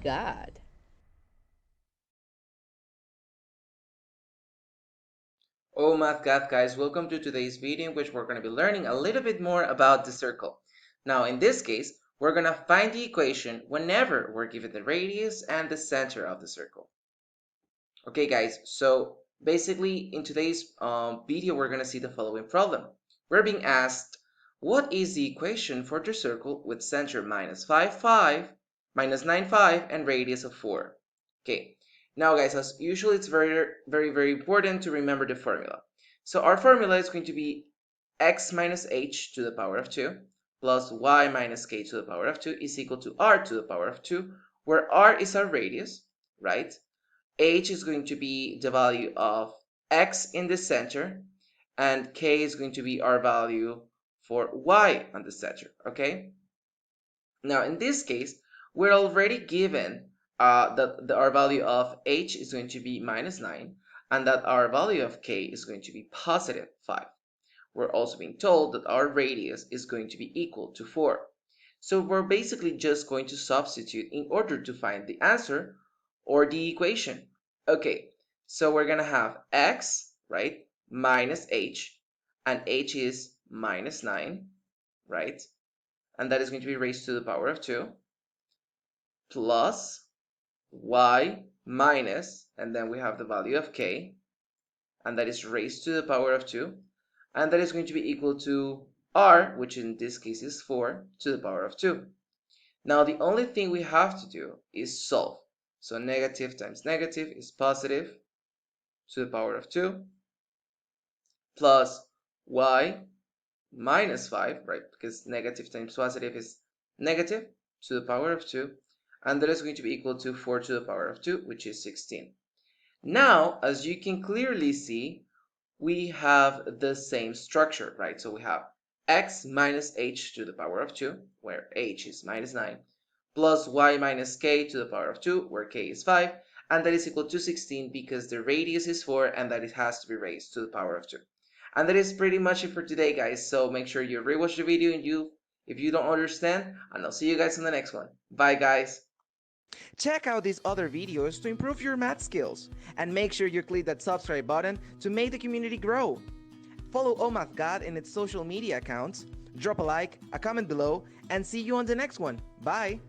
Gad. Oh, Math Gad guys, welcome to today's video in which we're going to be learning a little bit more about the circle. Now, in this case, we're going to find the equation whenever we're given the radius and the center of the circle. Okay, guys, so basically in today's video, we're going to see the following problem. We're being asked, what is the equation for the circle with center minus 5, 5, minus 9, 5, and radius of 4? Okay, now guys, as usual, it's very important to remember the formula. So our formula is going to be x minus h to the power of 2 plus y minus k to the power of 2 is equal to r to the power of 2, where r is our radius, right? H is going to be the value of x in the center, and k is going to be our value for y on the center, okay? Now, in this case, we're already given that our value of h is going to be minus 9, and that our value of k is going to be positive 5. We're also being told that our radius is going to be equal to 4. So we're basically just going to substitute in order to find the answer or the equation. Okay, so we're going to have x, right, minus h, and h is minus 9, right? And that is going to be raised to the power of 2, plus y minus, and then we have the value of k, and that is raised to the power of 2, and that is going to be equal to r, which in this case is 4, to the power of 2. Now, the only thing we have to do is solve. So negative times negative is positive to the power of 2, plus y minus 5, right? Because negative times positive is negative to the power of 2. And that is going to be equal to 4 to the power of 2, which is 16. Now, as you can clearly see, we have the same structure, right? So we have x minus h to the power of 2, where h is minus 9, plus y minus k to the power of 2, where k is 5, and that is equal to 16 because the radius is 4 and that it has to be raised to the power of 2. And that is pretty much it for today, guys. So make sure you rewatch the video if you don't understand, and I'll see you guys in the next one. Bye, guys. Check out these other videos to improve your math skills, and make sure you click that subscribe button to make the community grow. Follow ohmathgad in its social media accounts, drop a like, a comment below, and see you on the next one. Bye!